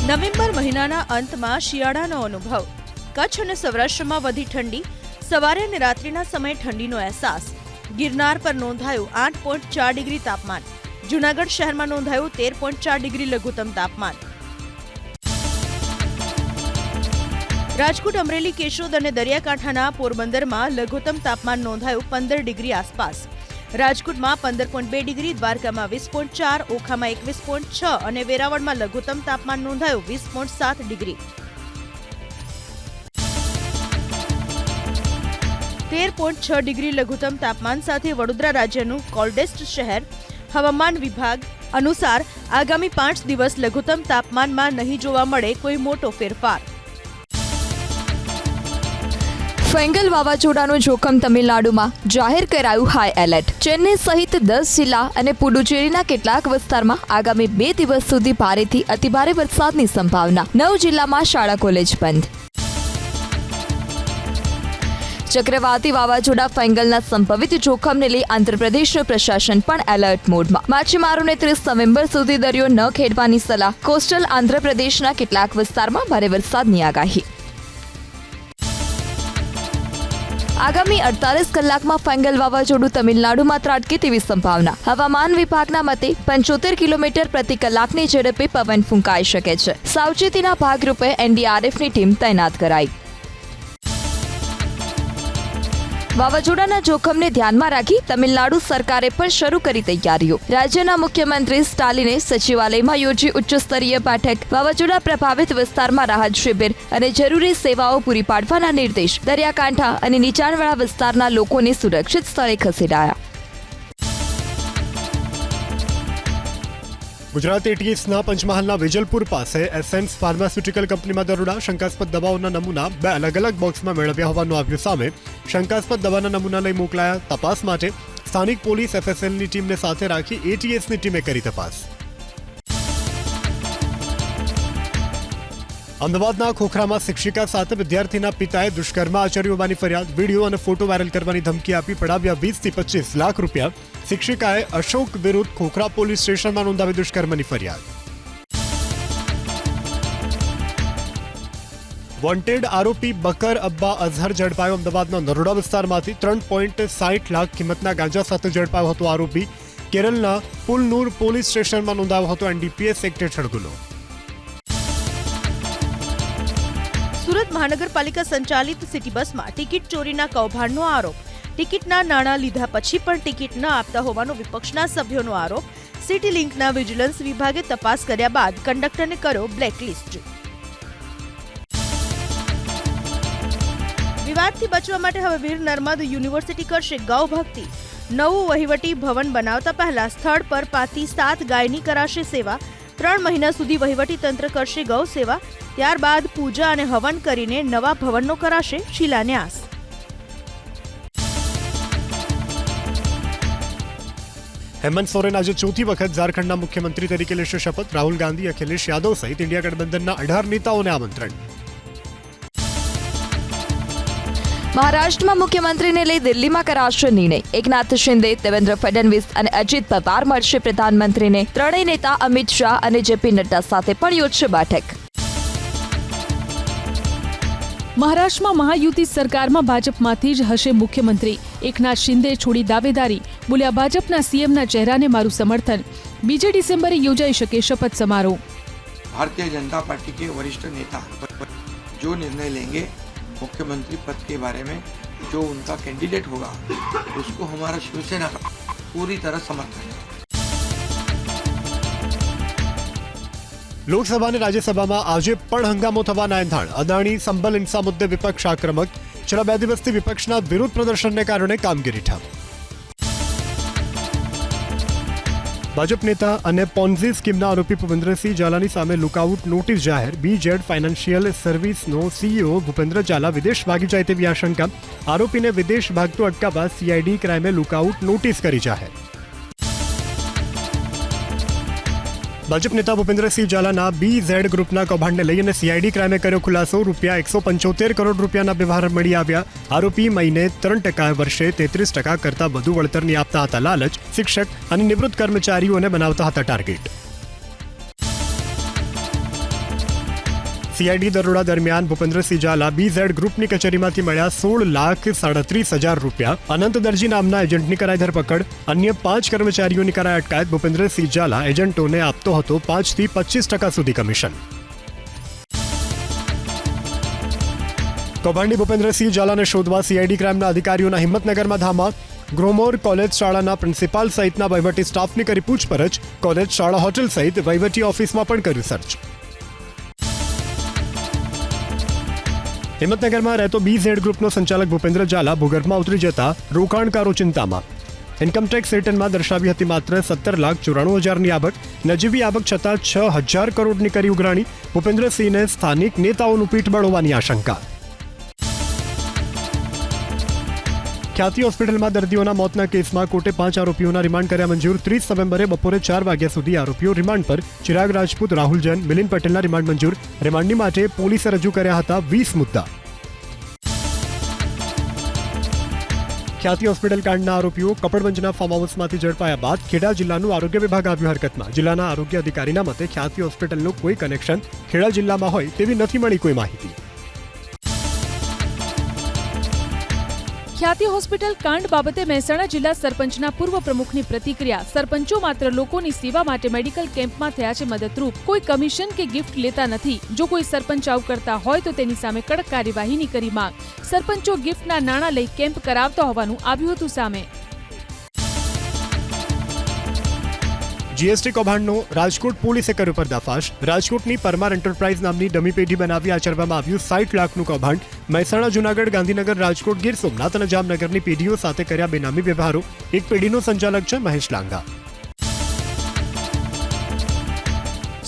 November મહિનાના અંતમાં શિયાળાનો અનુભવ. કચ્છ અને સૌરાષ્ટ્રમાં વધી ઠંડી. સવારે અને રાત્રિના સમયે ઠંડીનો અહેસાસ. ગિરનાર પર નોંધાયું 8.4 ડિગ્રી તાપમાન. જૂનાગઢ શહેરમાં નોંધાયું 13.4 ડિગ્રી લઘુત્તમ તાપમાન. રાજકોટ, અમરેલી, કેશોદ અને દરિયાકાંઠાના પોરબંદરમાં લઘુત્તમ તાપમાન નોંધાયું 15 ડિગ્રી આસપાસ. રાજકોટમાં 15.2 ડિગ્રી, દ્વારકામાં 20.4, ઓખામાં 21.6 અને વેરાવળમાં લઘુત્તમ તાપમાન નોંધાયું 20.7 ડિગ્રી. 13.6 ડિગ્રી લઘુત્તમ તાપમાન સાથે વડોદરા રાજ્યનું કોલ્ડેસ્ટ શહેર. હવામાન વિભાગ અનુસાર આગામી 5 દિવસ લઘુત્તમ તાપમાનમાં નહીં જોવા મળે કોઈ મોટો ફેરફાર. ફેંગલ વાવાઝોડાનું જોખમ તમિલનાડુમાં, જાહેર કરાયું હાઈ એલર્ટ. ચેન્નઈ સહિત 10 જિલ્લા અને પુડુચેરીના કેટલાક વિસ્તારમાં આગામી 2 દિવસ સુધી ભારેથી અતિભારે વરસાદની સંભાવના. 9 જિલ્લામાં શાળા કોલેજ બંધ. ચક્રવાતી વાવાઝોડા ફેંગલના સંભવિત જોખમને લઈ આંધ્રપ્રદેશનું પ્રશાસન પણ એલર્ટ મોડમાં. માછીમારોને 30 નવેમ્બર સુધી દરિયો ન ખેડવાની સલાહ. કોસ્ટલ આંધ્રપ્રદેશના કેટલાક વિસ્તારમાં ભારે વરસાદની આગાહી. આગામી 48 કલાકમાં ફેંગલ વાવાઝોડું તમિલનાડુમાં ત્રાટકે તેવી સંભાવના. હવામાન વિભાગના મતે 75 કિલોમીટર પ્રતિ કલાકની ઝડપે પવન ફૂંકાઈ શકે છે. સાવચેતીના ભાગરૂપે એનડીઆરએફની ટીમ તૈનાત કરાઈ. વાવાઝોડાના જોખમને ધ્યાનમાં રાખી તમિલનાડુ સરકારે પણ શરૂ કરી તૈયારીઓ. રાજ્યના મુખ્યમંત્રી સ્ટાલિને સચિવાલયમાં યોજી ઉચ્ચસ્તરીય બેઠક. વાવાઝોડા પ્રભાવિત વિસ્તારમાં રાહત શિબિર અને જરૂરી સેવાઓ પૂરી પાડવાના નિર્દેશ. દરિયાકાંઠા અને નીચાણવાળા વિસ્તારના લોકોને સુરક્ષિત સ્થળે ખસેડાયા. ગુજરાત એટીએસના પંચમહાલના વેજલપુર પાસે એસેન્સ ફાર્માસ્યુટિકલ કંપનીમાં દરોડા. શંકાસ્પદ દવાઓના નમૂના 2 અલગ અલગ બોક્સમાં મેળવ્યા હોવાનું આવ્યું સામે. શંકાસ્પદ દવાના નમૂના લઈ મોકલાયા. તપાસ માટે સ્થાનિક પોલીસ એફએસએલની ટીમને સાથે રાખી એટીએસની ટીમે કરી તપાસ. અમદાવાદના ખોખરામાં શિક્ષિકા સાથે વિદ્યાર્થીના પિતાએ દુષ્કર્મ આચર્યું હોવાની ફરિયાદ. વિડીયો અને ફોટો વાયરલ કરવાની ધમકી આપી પડાવ્યા 20 થી 25 લાખ રૂપિયા. શિક્ષિકાએ અશોક વિરુદ્ધ ખોખરા પોલીસ સ્ટેશનમાં નોંધાવી દુષ્કર્મની ફરિયાદ. વોન્ટેડ આરોપી બકર અબ્બા અઝહર ઝડપાયો. અમદાવાદના નરોડા વિસ્તારમાંથી 3.60 લાખ કિંમતના ગાંજા સાથે ઝડપાયો હતો આરોપી. કેરળના પુલનુર પોલીસ સ્ટેશનમાં નોંધાયો હતો એનડીપીએસ એક્ટ હેઠળ ગુનો. સુરત મહાનગરપાલિકા સંચાલિત સિટી બસમાં ટિકિટ ચોરીના કૌભાંડનો આરોપ. ટિકિટના નાણાં લીધા પછી પણ ટિકિટ ન આપતા હોવાનો વિપક્ષના સભ્યોનો આરોપ. સિટી લિંકના વિજિલન્સ વિભાગે તપાસ કર્યા બાદ કંડક્ટરને કર્યો બ્લેકલિસ્ટ. વિવાદથી બચવા માટે હવે વીર નર્મદ યુનિવર્સિટી કરશે ગૌ ભક્તિ. નવું વહીવટી ભવન બનાવતા પહેલા સ્થળ પર 5 થી 7 ગાયની કરાશે સેવા. 3 મહિના સુધી વહીવટી તંત્ર કરશે ગૌ સેવા. ત્યારબાદ પૂજા અને હવન કરીને નવા ભવનનો કરાશે શિલાન્યાસ. હેમંત સોરેન આજે ચોથી વખત ઝારખંડના મુખ્યમંત્રી તરીકે લેશે શપથ. રાહુલ ગાંધી, અખિલેશ યાદવ સહિત ઇન્ડિયા ગઠબંધનના 18 નેતાઓને આમંત્રણ. મહારાષ્ટ્રમાં મુખ્યમંત્રીને લઈ દિલ્હીમાં કરાશે નિર્ણય. એકનાથ શિંદે, દેવેન્દ્ર ફડણવીસ અને અજીત પવાર મળશે પ્રધાનમંત્રીને. ત્રણેય નેતા અમિત શાહ અને જેપી નડ્ડા સાથે પણ યોજશે બેઠક. મહારાષ્ટ્રમાં મહાયુતિ સરકારમાં ભાજપમાંથી જ હશે મુખ્યમંત્રી. એકનાથ શિંદે છોડી દાવેદારી. બોલ્યા, ભાજપના સીએમના ચહેરાને મારું સમર્થન. 2 ડિસેમ્બરે યોજાઈ શકે શપથ સમારોહ. भारतीय जनता पार्टी के वरिष्ठ नेता जो निर्णय लेंगे मुख्यमंत्री पद के बारे में, जो उनका कैंडिडेट होगा उसको हमारा शिवसेना का पूरी तरह समर्थन है. લોકસભા અને રાજ્યસભામાં આજે પણ હંગામો થવાના એંધાણ. અદાણી સંબલ ઇન્સા મુદ્દે વિપક્ષ આક્રમક. છેલ્લા 2 દિવસથી વિપક્ષના વિરોધ પ્રદર્શનને કારણે કામગીરી ઠપ. ભાજપ નેતા અને પોન્ઝી સ્કીમના આરોપી ભૂપેન્દ્રસિંહ ઝાલાની સામે લુકઆઉટ નોટિસ જાહેર. બીઝેડ ફાઇનાન્શિયલ સર્વિસનો સીઈઓ ભૂપેન્દ્ર ઝાલા વિદેશ ભાગી જાય તેવી આશંકા. આરોપીને વિદેશ ભાગતો અટકાવવા સીઆઈડી ક્રાઇમે લુકઆઉટ નોટિસ કરી જાહેર. ભાજપ નેતા ભૂપેન્દ્રસિંહ ઝાલાના બીઝેડ ગ્રુપના કૌભાંડને લઈ અને સીઆઈડી ક્રાઇમે કર્યો ખુલાસો. ₹175 કરોડ રૂપિયાના વ્યવહાર મળી આવ્યા. આરોપી મહિને 3%, વર્ષે 33% કરતાં વધુ વળતરની આપતા હતા લાલચ. શિક્ષક અને નિવૃત્ત કર્મચારીઓને બનાવતા હતા ટાર્ગેટ. સીઆઈડી દરોડા દરમિયાન ભૂપેન્દ્રસિંહ ઝાલા બીઝેડ ગ્રુપની કચેરીમાંથી મળ્યા 16,37,000 રૂપિયા. અનંત દરજી નામના એજન્ટની કરાઈ ધરપકડ. અન્ય 5 કર્મચારીઓની કરાઈ અટકાયત. ભૂપેન્દ્રસિંહ ઝાલા એજન્ટોને આપતો હતો 5 થી 25% સુધી કમિશન. કૌભાંડી ભૂપેન્દ્રસિંહ ઝાલાને શોધવા સીઆઈડી ક્રાઇમના અધિકારીઓના હિંમતનગરમાં ધામા. ગ્રોમોર કોલેજ શાળાના પ્રિન્સિપાલ સહિતના વહીવટી સ્ટાફની કરી પૂછપરછ. કોલેજ શાળા હોટેલ સહિત વહીવટી ઓફિસમાં પણ કર્યું સર્ચ. હિંમતનગરમાં રહેતો બીઝેડ ગ્રુપનો સંચાલક ભૂપેન્દ્ર ઝાલા ભૂગર્ભમાં ઉતરી જતા રોકાણકારો ચિંતામાં. ઇન્કમટેક્સ રિટર્નમાં દર્શાવી હતી માત્ર 17,94,000ની આવક. નજીવી આવક છતાં 6,000 કરોડની કરી ઉઘરાણી. ભૂપેન્દ્રસિંહને સ્થાનિક નેતાઓનું પીઠબળ હોવાની આશંકા. ખ્યાતિ હોસ્પિટલમાં દર્દીઓના મોતના કેસમાં કોર્ટે 5 આરોપીઓના રિમાન્ડ કર્યા મંજૂર. 30 નવેમ્બરે બપોરે 4 વાગ્યા સુધી આરોપીઓ રિમાન્ડ પર. ચિરાગ રાજપૂત, રાહુલ જૈન, મિલિંદ પટેલના રિમાન્ડ મંજૂર. રિમાન્ડની માટે પોલીસે રજૂ કર્યા હતા 20 મુદ્દા. ખ્યાતિ હોસ્પિટલ કાંડના આરોપીઓ કપડવંજના ફાર્મ હાઉસમાંથી ઝડપાયા બાદ ખેડા જિલ્લાનું આરોગ્ય વિભાગ આવ્યું હરકતમાં. જિલ્લાના આરોગ્ય અધિકારીના મતે ખ્યાતિ હોસ્પિટલનું કોઈ કનેક્શન ખેડા જિલ્લામાં હોય તેવી નથી મળી કોઈ માહિતી. ખ્યાતિ હોસ્પિટલ કાંડ બાબતે મહેસાણા જિલ્લા સરપંચના પૂર્વ પ્રમુખની પ્રતિક્રિયા. સરપંચો માત્ર લોકોની સેવા માટે મેડિકલ કેમ્પમાં થયા છે મદદરૂપ. કોઈ કમિશન કે ગિફ્ટ લેતા નથી. જો કોઈ સરપંચ આવું કરતા હોય તો તેની સામે કડક કાર્યવાહીની કરી માંગ. સરપંચો ગિફ્ટના નાણાં લઈ કેમ્પ કરાવતા હોવાનું આવ્યું હતું સામે. જીએસટી કૌભાંડનો રાજકોટ પોલીસે કર્યો પર્દાફાશ. રાજકોટની પરમાર એન્ટરપ્રાઇઝ નામની ડમી પેઢી બનાવી આચરવામાં આવ્યું 60 લાખનું કૌભાંડ. મહેસાણા, જૂનાગઢ, ગાંધીનગર, રાજકોટ, ગીર સોમનાથ અને જામનગરની પેઢીઓ સાથે કર્યા બેનામી વ્યવહારો. એક પેઢીનો સંચાલક છે મહેશ લાંગા.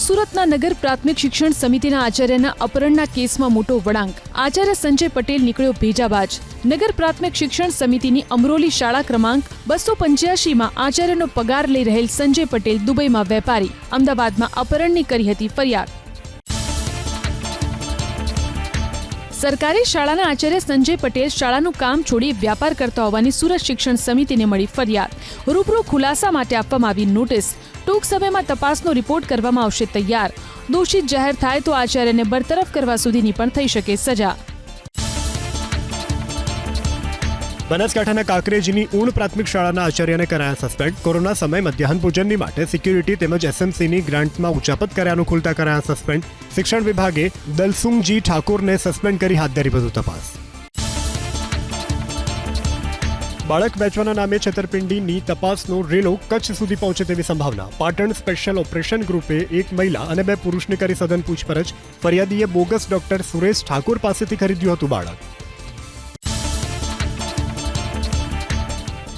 સુરતના નગર પ્રાથમિક શિક્ષણ સમિતિના આચાર્યના અપહરણના કેસમાં મોટો વળાંક. આચાર્ય સંજય પટેલ નીકળ્યો ભેજાબાજ. નગર પ્રાથમિક શિક્ષણ સમિતિની અમરોલી શાળા ક્રમાંક 285માં આચાર્યનો પગાર લઈ રહેલ સંજય પટેલ દુબઈમાં વેપારી. અમદાવાદમાં અપહરણની કરી હતી ફરિયાદ. સરકારી શાળાના આચાર્ય સંજય પટેલ શાળાનું કામ છોડી વ્યાપાર કરતા હોવાની સુરત શિક્ષણ સમિતિને મળી ફરિયાદ. રૂબરૂ ખુલાસા માટે આપવામાં આવી નોટિસ. ટૂંક સમયમાં તપાસનો રિપોર્ટ કરવામાં આવશે તૈયાર. દોષિત જાહેર થાય તો આચાર્યને બરતરફ કરવા સુધીની પણ થઈ શકે સજા. બનાસકાંઠાના કાંકરેજની ઊણ પ્રાથમિક શાળાના આચાર્યને કરાયા સસ્પેન્ડ. કોરોના સમય મધ્યાહન ભોજનની માટે સિક્યુરિટી તેમજ એસએમસીની ગ્રાન્ટમાં ઉચાપત કર્યાનું ખુલતા કરાયા સસ્પેન્ડ. શિક્ષણ વિભાગે દલસુંગજી ઠાકોરને સસ્પેન્ડ કરી હાથ ધરી વધુ તપાસ. બાળક વેચવાના નામે છેતરપિંડીની તપાસનો રેલો કચ્છ સુધી પહોંચે તેવી સંભાવના. પાટણ સ્પેશિયલ ઓપરેશન ગ્રુપે એક મહિલા અને 2 પુરુષની કરી સઘન પૂછપરછ. ફરિયાદીએ બોગસ ડોક્ટર સુરેશ ઠાકોર પાસેથી ખરીદ્યું હતું બાળક.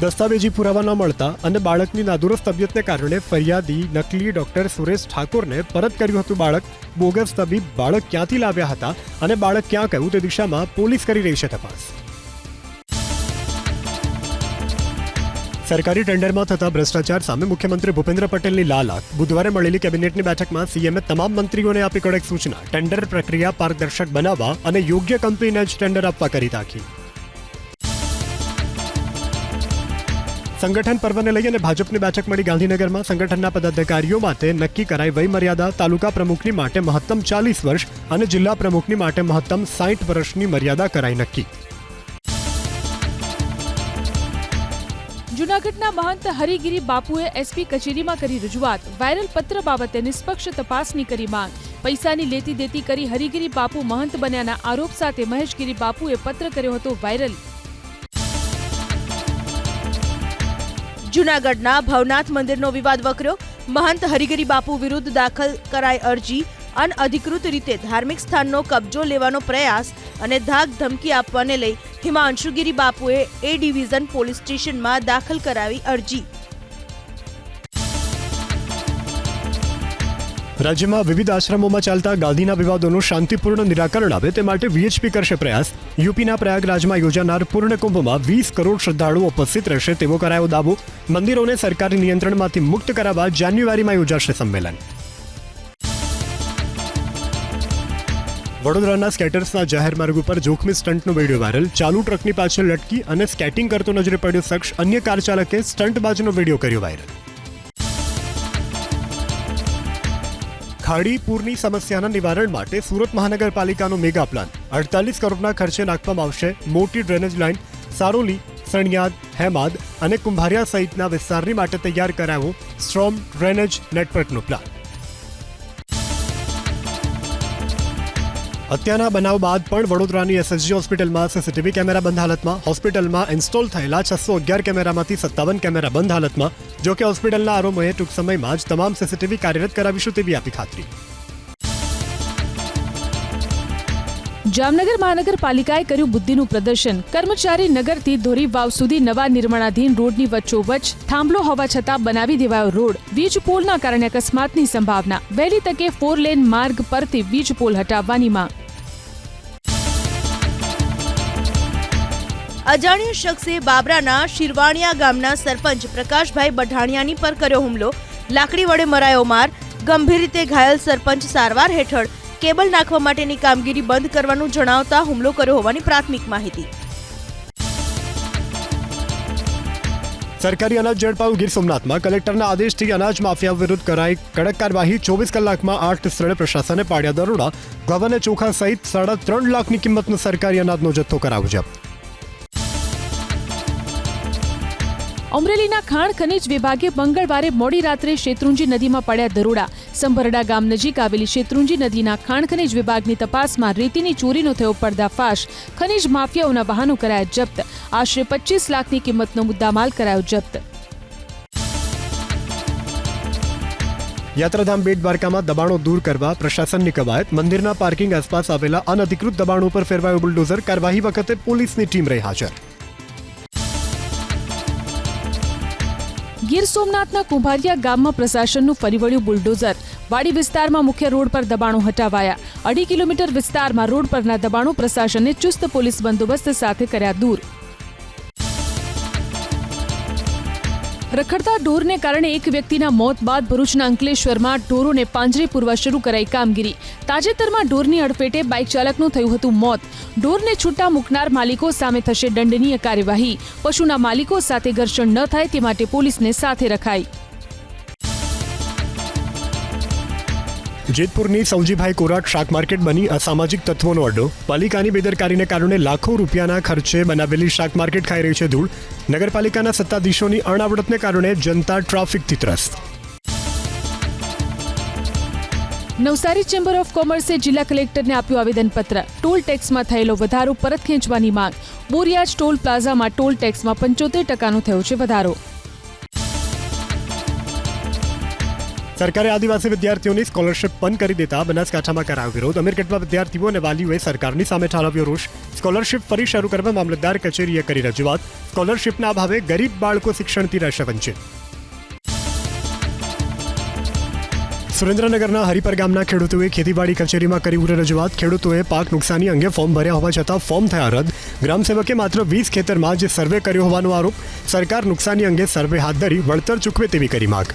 દસ્તાવેજી પુરાવા ન મળતા અને બાળકની નાદુરસ્ત તબિયતને કારણે ફરિયાદી નકલી ડોક્ટર સુરેશ ઠાકોરને પરત કર્યું હતું બાળક. બોગસ તબીબ બાળક ક્યાંથી લાવ્યા હતા અને બાળક ક્યાં ગયું તે દિશામાં પોલીસ કરી રહી છે તપાસ. સરકારી ટેન્ડરમાં થતા ભ્રષ્ટાચાર સામે મુખ્યમંત્રી ભૂપેન્દ્ર પટેલની લાલાક. બુધવારે મળેલી કેબિનેટની બેઠકમાં સીએમએ તમામ મંત્રીઓને આપી કડક સૂચના. ટેન્ડર પ્રક્રિયા પારદર્શક બનાવવા અને યોગ્ય કંપનીને જ ટેન્ડર આપવા કરી તાકીદ. સંગઠન પર્વને લઈ અને ભાજપની બેઠક મળી ગાંધીનગરમાં. સંગઠનના પદાધિકારીઓ માટે નક્કી કરાઈ વયમર્યાદા. તાલુકા પ્રમુખની માટે મહત્તમ 40 વર્ષ અને જિલ્લા પ્રમુખની માટે મહત્તમ 60 વર્ષની મર્યાદા કરાઈ નક્કી. જૂનાગઢના મહંત હરિગીરી બાપુએ એસપી કચેરીમાં કરી રજૂઆત. વાયરલ પત્ર બાબતે નિષ્પક્ષ તપાસની કરી માંગ. પૈસાની લેતી દેતી કરી હરિગીરી બાપુ મહંત બન્યાના આરોપ સાથે મહેશગીરી બાપુએ પત્ર કર્યો હતો વાયરલ. જૂનાગઢના ભવનાથ મંદિરનો વિવાદ વકર્યો. મહંત હરિગીરી બાપુ વિરુદ્ધ દાખલ કરાઈ અરજી. અનઅધિકૃત રીતે ધાર્મિક સ્થાનનો કબજો લેવાનો પ્રયાસ અને ધાક ધમકી આપવાને લઈ હિમાંશુગીરી બાપુએ એ ડિવિઝન પોલીસ સ્ટેશનમાં દાખલ કરાવી અરજી. રાજ્યમાં વિવિધ આશ્રમોમાં ચાલતા ગાંધીના વિવાદોનું શાંતિપૂર્ણ નિરાકરણ આવે તે માટે વીએચપી કરશે પ્રયાસ. યુપીના પ્રયાગરાજમાં યોજાનાર પૂર્ણ કુંભમાં 20 કરોડ શ્રદ્ધાળુઓ ઉપસ્થિત રહેશે તેવો કરાયો દાવો. મંદિરોને સરકારી નિયંત્રણમાંથી મુક્ત કરાવવા જાન્યુઆરીમાં યોજાશે સંમેલન. વડોદરાના સ્કેટર્સના જાહેર માર્ગ ઉપર જોખમી સ્ટન્ટનો વિડીયો વાયરલ. ચાલુ ટ્રકની પાછળ લટકી અને સ્કેટિંગ કરતો નજરે પડ્યો શખ્સ. અન્ય કાર ચાલકે સ્ટન્ટબાજનો વિડીયો કર્યો વાયરલ. ખાડી પૂરની સમસ્યાના નિવારણ માટે સુરત મહાનગરપાલિકાનો મેગા પ્લાન 48 કરોડના ખર્ચે નાખવામાં આવશે મોટી ડ્રેનેજ લાઇન. સારોલી, સણિયાદ, હેમાદ અને કુંભારિયા સહિતના વિસ્તારની માટે તૈયાર કરાયો સ્ટ્રોમ ડ્રેનેજ નેટવર્કનો પ્લાન. હત્યાના બનાવ બાદ પણ વડોદરાની એસએસજી હોસ્પિટલમાં સીસીટીવી કેમેરા બંધ હાલતમાં. હોસ્પિટલમાં ઇન્સ્ટોલ થયેલા 611 કેમેરામાંથી 57 કેમેરા બંધ હાલતમાં. જોકે હોસ્પિટલના આરોમોએ ટૂંક સમયમાં જ તમામ સીસીટીવી કાર્યરત કરાવીશું તેવી આપી ખાતરી. જામનગર મહાનગરપાલિકાએ કર્યું બુદ્ધિનું પ્રદર્શન. કર્મચારી નગરથી ધોરી વાવ સુધી નવા નિર્માણાધીન રોડની વચ્ચોવચ્ચ થાંભલો હોવા છતાં બનાવી દેવાયો રોડ. વીજ પોલના કારણે અકસ્માતની સંભાવના. વહેલી તકે 4 લેન માર્ગ પરથી વીજ પોલ હટાવવાની માંગ. અજાણ્યા શખ્સે બાબરાના શિરવાણિયા ગામના સરપંચ પ્રકાશભાઈ બઢાણિયાની પર કર્યો હુમલો. લાકડી વડે મરાયો માર. ગંભીર રીતે ઘાયલ સરપંચ સારવાર હેઠળ. કેબલ નાખવા માટેની કામગીરી બંધ કરવાનું જણાવતા હુમલો કર્યો હોવાની પ્રાથમિક માહિતી. સરકારી અનાજ ઝડપાયું. ગીર સોમનાથમાં કલેક્ટરના આદેશથી અનાજ માફિયા વિરુદ્ધ કરાઈ કડક કાર્યવાહી. 24 કલાકમાં 8 સ્થળે પ્રશાસને પાડ્યા દરોડા. ઘઉં અને ચોખા સહિત 3.5 લાખની કિંમતનો સરકારી અનાજનો જથ્થો કરાવ્યો જપ્ત. અમરેલીના ખાણ ખનીજ વિભાગે મંગળવારે મોડી રાત્રે શેત્રુંજી નદીમાં પડ્યા દરોડા. સંભરડા ગામ નજીક આવેલી શેત્રુંજી નદીના ખાણ ખનીજ વિભાગની તપાસમાં રેતીની ચોરીનો થયો પર્દાફાશ. ખનીજ માફિયાઓના વાહનો કરાયા જપ્ત. આશરે 25 લાખની કિંમતનો મુદ્દામાલ કરાયો જપ્ત. યાત્રાધામ બેટ દ્વારકામાં દબાણો દૂર કરવા પ્રશાસનની કવાયત. મંદિરના પાર્કિંગ આસપાસ આવેલા અનધિકૃત દબાણો પર ફેરવાયું બુલડોઝર. કાર્યવાહી વખતે પોલીસની ટીમ રહી હાજર. ગીર સોમનાથના કુંભારિયા ગામમાં પ્રશાસનનું ફરી વળ્યું બુલડોઝર. વાડી વિસ્તારમાં મુખ્ય રોડ પર દબાણો હટાવાયા. 2.5 કિલોમીટર વિસ્તારમાં રોડ પરના દબાણો પ્રશાસને ચુસ્ત પોલીસ બંદોબસ્ત સાથે કર્યા દૂર. રખડતા ઢોરને કારણે એક વ્યક્તિના મોત બાદ ભરૂચના અંકલેશ્વરમાં ઢોરોને પાંજરે પૂરવા શરૂ કરાઈ કામગીરી. તાજેતરમાં ઢોરની અડફેટે બાઇક ચાલકનું થયું હતું મોત. ઢોરને છૂટા મૂકનાર માલિકો સામે થશે દંડનીય કાર્યવાહી. પશુના માલિકો સાથે ઘર્ષણ ન થાય તે માટે પોલીસને સાથે રખાઈ. જેતપુરની સૌજીભાઈ કોરાટ શાક માર્કેટ બની અસામાજિક તત્વોનો અડ્ડો. પાલિકાની બેદરકારીને કારણે લાખો રૂપિયાના ખર્ચે બનાવેલી શાક માર્કેટ ખાઈ રહી છે ધૂળ. નગરપાલિકાના સત્તાધીશોની અણાવડતને કારણે જનતા ટ્રાફિકથી ત્રસ્ત. નવસારી ચેમ્બર ઓફ કોમર્સે જિલ્લા કલેક્ટરને આપ્યું આવેદનપત્ર. ટોલ ટેક્સમાં થયેલો વધારો પરત ખેંચવાની માંગ. બોરિયાજ ટોલ પ્લાઝામાં ટોલ ટેક્સમાં 75% થયો છે વધારો. સરકારે આદિવાસી વિદ્યાર્થીઓની સ્કોલરશિપ બંધ કરી દેતા બનાસકાંઠામાં કરાયો વિરોધ. અમીરગઢમાં વિદ્યાર્થીઓ અને વાલીઓએ સરકારની સામે ઠાલવ્યો રોષ. સ્કોલરશિપ ફરી શરૂ કરવા મામલતદાર કચેરીએ કરી રજૂઆત. સ્કોલરશિપના અભાવે ગરીબ બાળકો શિક્ષણથી રહેશે વંચિત. સુરેન્દ્રનગરના હરિપર ગામના ખેડૂતોએ ખેતીવાડી કચેરીમાં કરી ઉગ્ર રજૂઆત. ખેડૂતોએ પાક નુકસાની અંગે ફોર્મ ભર્યા હોવા છતાં ફોર્મ થયા રદ. ગ્રામસેવકે માત્ર 20 ખેતરમાં જ સર્વે કર્યો હોવાનો આરોપ. સરકાર નુકસાની અંગે સર્વે હાથ ધરી વળતર ચૂકવે તેવી કરી માંગ.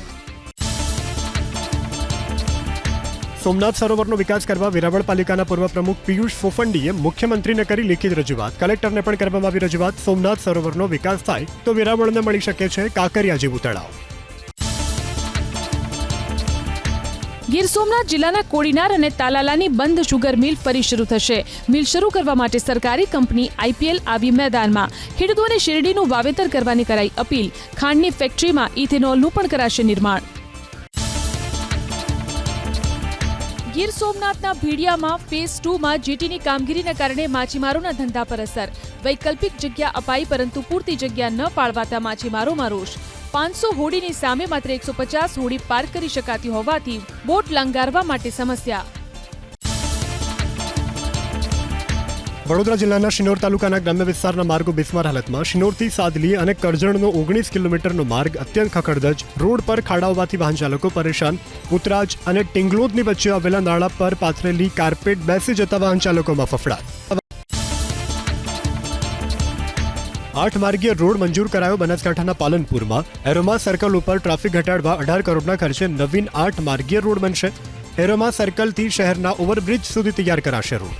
સોમનાથ સરોવરનો વિકાસ કરવા વેરાવળ પાલિકાના પૂર્વ પ્રમુખ પિયુષ ફોફંડીએ મુખ્યમંત્રીને કરી લેખિત રજૂઆત. કલેક્ટરને પણ કરવામાં આવી રજૂઆત. સોમનાથ સરોવરનો વિકાસ થાય તો વેરાવળને મળી શકે છે કાંકરિયા જેવું તળાવ. ગીર સોમનાથ જિલ્લાના કોડીનાર અને તાલાલાની બંધ શુગર મિલ ફરી શરૂ થશે. મિલ શરૂ કરવા માટે સરકારી કંપની IPL આવી મેદાનમાં. ખેડૂતોને શેરડીનું વાવેતર કરવાની કરાઈ અપીલ. ખાંડની ફેક્ટરીમાં ઇથેનોલનું પણ કરાશે નિર્માણ. ગીર સોમનાથના ભીડિયામાં ફેઝ 2માં જેટીની કામગીરીના કારણે માછીમારોના ધંધા પર અસર. વૈકલ્પિક જગ્યા અપાઈ પરંતુ પૂરતી જગ્યા ન પાળવાતા માછીમારોમાં રોષ. 500 હોડીની સામે માત્ર 150 હોડી પાર્ક કરી શકાતી હોવાથી બોટ લંગારવા માટે સમસ્યા. વડોદરા જિલ્લાના શિનોર તાલુકાના ગ્રામ્ય વિસ્તારના માર્ગો બિસ્માર હાલતમાં. શિનોરથી સાદલી અને કરજણનો 19 કિલોમીટરનો માર્ગ અત્યંત ખખડધજ. રોડ પર ખાડા હોવાથી વાહન ચાલકો પરેશાન. ઉતરાજ અને ટિંગલોદની વચ્ચે આવેલા નાળા પર પાથરેલી કાર્પેટ બેસી જતા વાહન ચાલકોમાં ફફડાટ. 8 માર્ગીય રોડ મંજૂર કરાયો બનાસકાંઠાના પાલનપુરમાં. એરોમા સર્કલ ઉપર ટ્રાફિક ઘટાડવા 18 કરોડના ખર્ચે નવીન 8 માર્ગીય રોડ બનશે. એરોમા સર્કલથી શહેરના ઓવરબ્રિજ સુધી તૈયાર કરાશે રોડ.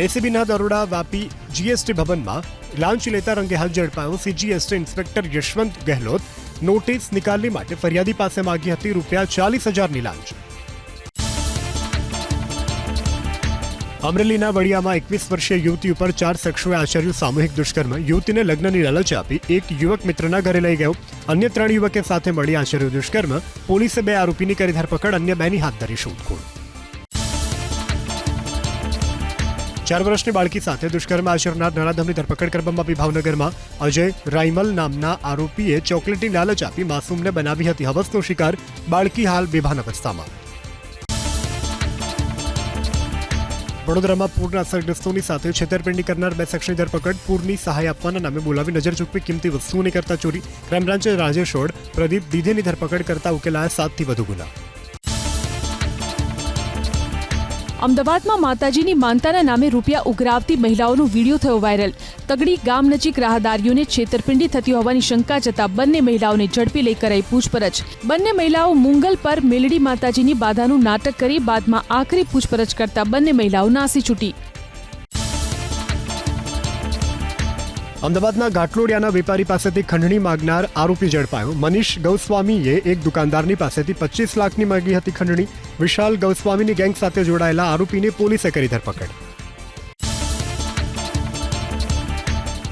એસીબીના દરોડા વાપી GST ભવનમાં લાંચ લેતા રંગે હાથ ઝડપાયો CGST inspector Yashwant Gehlot. Notice નિકાલની માટે ફરિયાદી પાસે માંગી હતી ₹40,000ની લાંચ. અમરેલીના વડિયામાં 21 વર્ષીય યુવતી ઉપર 4 શખ્સોએ આચર્યું સામૂહિક દુષ્કર્મ. યુવતીને લગ્નની લાલચ આપી એક યુવક મિત્રના ઘરે લઈ ગયો. અન્ય 3 યુવકે સાથે મળી આચર્યું દુષ્કર્મ. પોલીસે 2 આરોપીની કરી ધરપકડ, અન્ય 2ની હાથ ધરી શોધખોળ. 4 વર્ષની બાળકી સાથે દુષ્કર્મ આચરનાર નરાધમની ધરપકડ કરવામાં આવી. ભાવનગરમાં અજય રાઈમલ નામના આરોપીએ ચોકલેટની લાલચ આપી માસૂમને બનાવી હતી હવસનો શિકાર. બાળકી હાલ બેભાન અવસ્થામાં. વડોદરામાં પૂરના અસરગ્રસ્તોની સાથે છેતરપિંડી કરનાર 2 શખ્સની ધરપકડ. પૂરની સહાય આપવાના નામે બોલાવી નજર ચૂકવી કિંમતી વસ્તુઓની કરતા ચોરી. ક્રાઇમ બ્રાન્ચે રાજેશ ઓડ, પ્રદીપ દીધેની ધરપકડ કરતા ઉકેલાયા 7થી વધુ ગુના. અમદાવાદમાં માતાજીની માનતાના નામે રૂપિયા ઉઘરાવતી મહિલાઓનો વિડીયો થયો વાયરલ. તગડી ગામ નજીક રાહદારીઓને છેતરપિંડી થતી હોવાની શંકા જતા બંને મહિલાઓને ઝડપી લઈ કરાઈ પૂછપરછ. બંને મહિલાઓ મુંગલ પર મેલડી માતાજીની બાધાનું નાટક કરી બાદમાં આખરી પૂછપરછ કરતા બંને મહિલાઓ નાસી છૂટી. અમદાવાદના ઘાટલોડિયાના વેપારી પાસેથી ખંડણી માંગનાર આરોપી ઝડપાયો. મનીષ ગૌસ્વામીએ એક દુકાનદારની પાસેથી 25 લાખની માંગી હતી ખંડણી. વિશાલ ગૌસ્વામીની ગેંગ સાથે જોડાયેલા આરોપીની પોલીસે કરી ધરપકડ.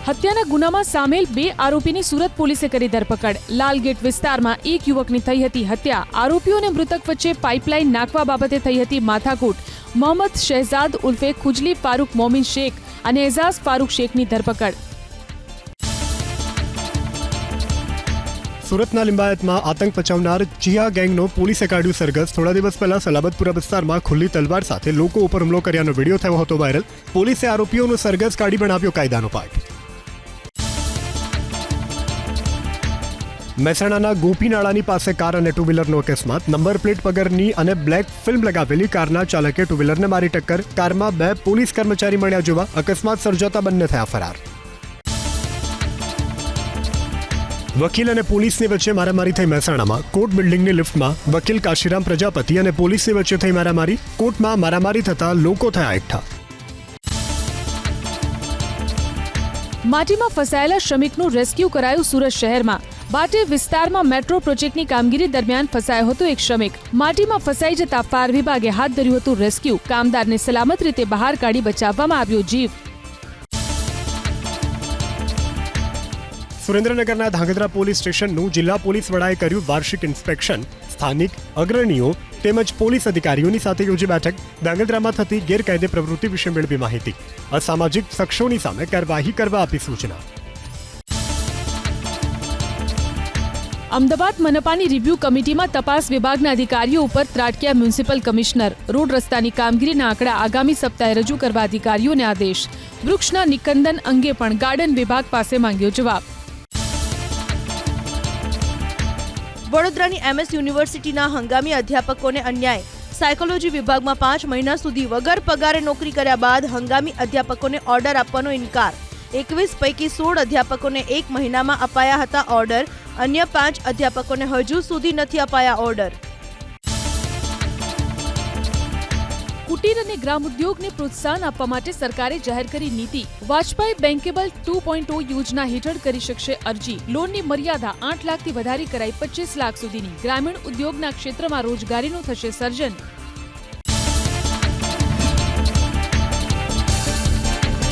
હત્યાના ગુનામાં સામેલ 2 આરોપીની સુરત પોલીસે કરી ધરપકડ. લાલગેટ વિસ્તારમાં એક યુવકની થઈ હતી હત્યા. આરોપીઓને મૃતક વચ્ચે પાઇપલાઇન નાખવા બાબતે થઈ હતી માથાકૂટ. મોહમ્મદ શહેજાદ ઉર્ફે ખુજલી ફારૂક મોમિન શેખ અને એઝાઝ ફારૂક શેખની ધરપકડ. સુરતના લિંબાયતમાં આતંક પચાવનાર ચિયા ગેંગનો પોલીસે કાઢ્યું સરઘસ. થોડા દિવસ પહેલા સલાબતપુરા વિસ્તારમાં ખુલ્લી તલવાર સાથે લોકો ઉપર હુમલો કર્યાનો વિડીયો થયો હતો વાયરલ. પોલીસે આરોપીઓનું સરઘસ કાઢી બનાવ્યો કાયદાનો પાઠ. મહેસાણાના ગોપીનાળાની પાસે કાર અને ટુ વ્હીલરનો અકસ્માત. નંબર પ્લેટ વગરની અને બ્લેક ફિલ્મ લગાવેલી કારના ચાલકે ટુ વ્હીલરને મારી ટક્કર. કારમાં 2 પોલીસ કર્મચારી મળ્યા જોવા. અકસ્માત સર્જાતા બંને થયા ફરાર. વકીલ અને પોલીસની વચ્ચે મારામારી થઈ મહેસાણામાં. કોર્ટ બિલ્ડિંગની લિફ્ટમાં વકીલ કાશીરામ પ્રજાપતિ અને પોલીસની વચ્ચે થઈ મારામારી. કોર્ટમાં મારામારી થતા લોકો થયા એકઠા. માટીમાં ફસાયેલા શ્રમિકનું રેસ્ક્યુ કરાયું સુરત શહેરમાં. બાટે વિસ્તારમાં મેટ્રો પ્રોજેક્ટની કામગીરી દરમિયાન ફસાયો હતો એક શ્રમિક. માટીમાં ફસાઈ જતા ફાયર વિભાગે હાથ ધર્યું હતું રેસ્ક્યુ. કામદારને સલામત રીતે બહાર કાઢી બચાવવામાં આવ્યો જીવ. સુરેન્દ્રનગરના ધાંગધ્રા પોલીસ સ્ટેશનનું જિલ્લા પોલીસ વડાએ કર્યું વાર્ષિક ઇન્સ્પેક્શન. સ્થાનિક અગ્રણીઓ તેમજ પોલીસ અધિકારીઓની સાથે યોજી બેઠક. ધાંગધ્રામાં થતી ગેરકાયદે પ્રવૃત્તિ વિશે મેળવી માહિતી. અસામાજિક શખ્સોની સામે કાર્યવાહી કરવા આપી સૂચના. અમદાવાદ મનપાની રિવ્યુ કમિટીમાં તપાસ વિભાગના અધિકારીઓ ઉપર ત્રાટક્યા મ્યુનિસિપલ કમિશનર. રોડ રસ્તાની કામગીરીના આંકડા આગામી સપ્તાહે રજૂ કરવા અધિકારીઓને આદેશ. વૃક્ષના નિકંદન અંગે પણ ગાર્ડન વિભાગ પાસે માંગ્યો જવાબ. વડોદરાની MS યુનિવર્સિટીના હંગામી અધ્યાપકોને અન્યાય. સાયકોલોજી વિભાગમાં 5 મહિના સુધી વગર પગારે નોકરી કર્યા બાદ હંગામી અધ્યાપકોને ઓર્ડર આપવાનો ઇનકાર. 21 પૈકી 16 અધ્યાપકોને 1 મહિનામાં અપાયા હતા ઓર્ડર. અન્ય 5 અધ્યાપકોને હજુ સુધી નથી અપાયા ઓર્ડર. કુટીર અને ગ્રામોદ્યોગને પ્રોત્સાહન આપવા માટે સરકારે જાહેર કરી નીતિ. વાજપાઈ બેન્કેબલ 2.0 યોજના હેઠળ કરી શકશે અરજી. લોનની મર્યાદા 8 લાખથી વધારી કરાઈ 25 લાખ સુધીની. ગ્રામીણ ઉદ્યોગના ક્ષેત્રમાં રોજગારીનું થશે સર્જન.